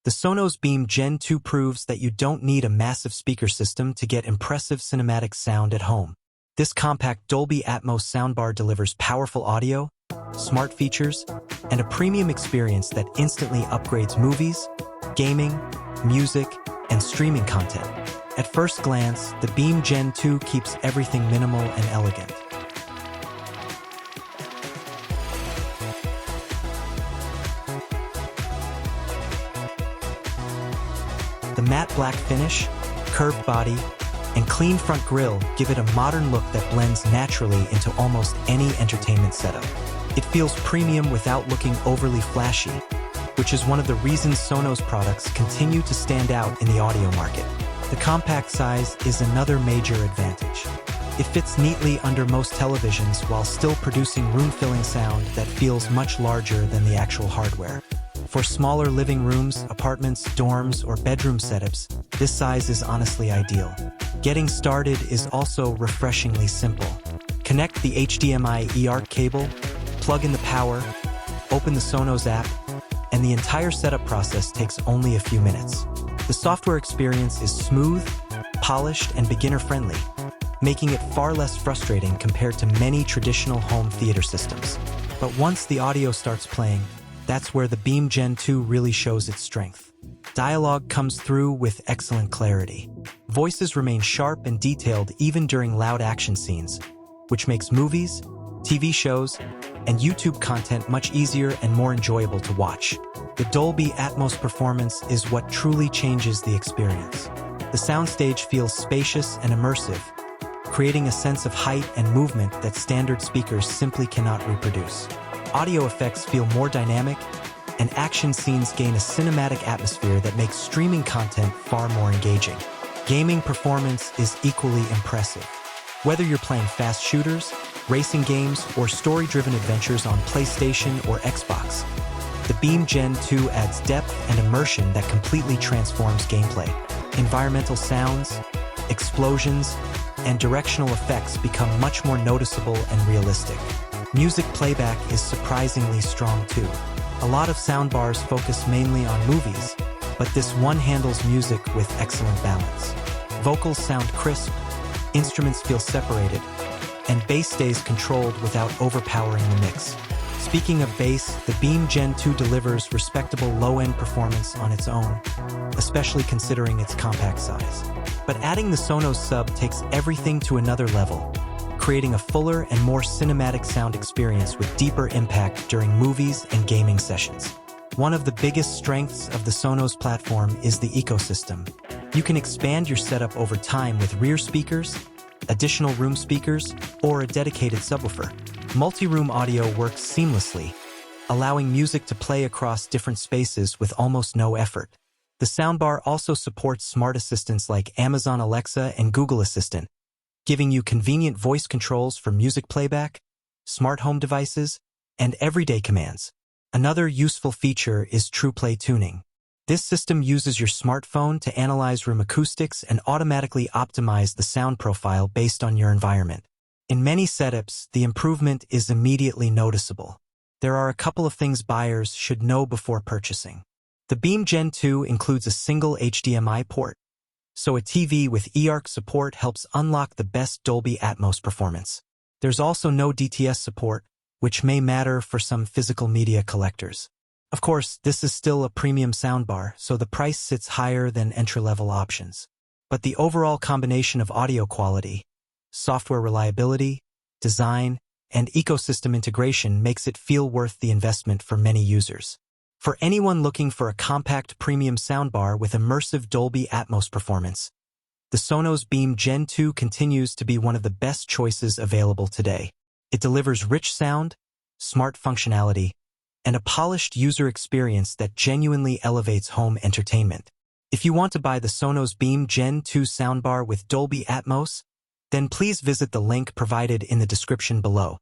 The Sonos Beam Gen 2 proves that you don't need a massive speaker system to get impressive cinematic sound at home. This compact Dolby Atmos soundbar delivers powerful audio, smart features, and a premium experience that instantly upgrades movies, gaming, music, and streaming content. At first glance, the Beam Gen 2 keeps everything minimal and elegant. The matte black finish, curved body, and clean front grille give it a modern look that blends naturally into almost any entertainment setup. It feels premium without looking overly flashy, which is one of the reasons Sonos products continue to stand out in the audio market. The compact size is another major advantage. It fits neatly under most televisions while still producing room-filling sound that feels much larger than the actual hardware. For smaller living rooms, apartments, dorms, or bedroom setups, this size is honestly ideal. Getting started is also refreshingly simple. Connect the HDMI eARC cable, plug in the power, open the Sonos app, and the entire setup process takes only a few minutes. The software experience is smooth, polished, and beginner-friendly, making it far less frustrating compared to many traditional home theater systems. But once the audio starts playing, that's where the Beam Gen 2 really shows its strength. Dialogue comes through with excellent clarity. Voices remain sharp and detailed even during loud action scenes, which makes movies, TV shows, and YouTube content much easier and more enjoyable to watch. The Dolby Atmos performance is what truly changes the experience. The soundstage feels spacious and immersive, creating a sense of height and movement that standard speakers simply cannot reproduce. Audio effects feel more dynamic, and action scenes gain a cinematic atmosphere that makes streaming content far more engaging. Gaming performance is equally impressive. Whether you're playing fast shooters, racing games, or story-driven adventures on PlayStation or Xbox, the Beam Gen 2 adds depth and immersion that completely transforms gameplay. Environmental sounds, explosions, and directional effects become much more noticeable and realistic. Music playback is surprisingly strong too. A lot of soundbars focus mainly on movies, but this one handles music with excellent balance. Vocals sound crisp, instruments feel separated, and bass stays controlled without overpowering the mix. Speaking of bass, the Beam Gen 2 delivers respectable low-end performance on its own, especially considering its compact size. But adding the Sonos sub takes everything to another level, creating a fuller and more cinematic sound experience with deeper impact during movies and gaming sessions. One of the biggest strengths of the Sonos platform is the ecosystem. You can expand your setup over time with rear speakers, additional room speakers, or a dedicated subwoofer. Multi-room audio works seamlessly, allowing music to play across different spaces with almost no effort. The soundbar also supports smart assistants like Amazon Alexa and Google Assistant, giving you convenient voice controls for music playback, smart home devices, and everyday commands. Another useful feature is TruePlay tuning. This system uses your smartphone to analyze room acoustics and automatically optimize the sound profile based on your environment. In many setups, the improvement is immediately noticeable. There are a couple of things buyers should know before purchasing. The Beam Gen 2 includes a single HDMI port, so a TV with eARC support helps unlock the best Dolby Atmos performance. There's also no DTS support, which may matter for some physical media collectors. Of course, this is still a premium soundbar, so the price sits higher than entry-level options. But the overall combination of audio quality, software reliability, design, and ecosystem integration makes it feel worth the investment for many users. For anyone looking for a compact premium soundbar with immersive Dolby Atmos performance, the Sonos Beam Gen 2 continues to be one of the best choices available today. It delivers rich sound, smart functionality, and a polished user experience that genuinely elevates home entertainment. If you want to buy the Sonos Beam Gen 2 soundbar with Dolby Atmos, then please visit the link provided in the description below.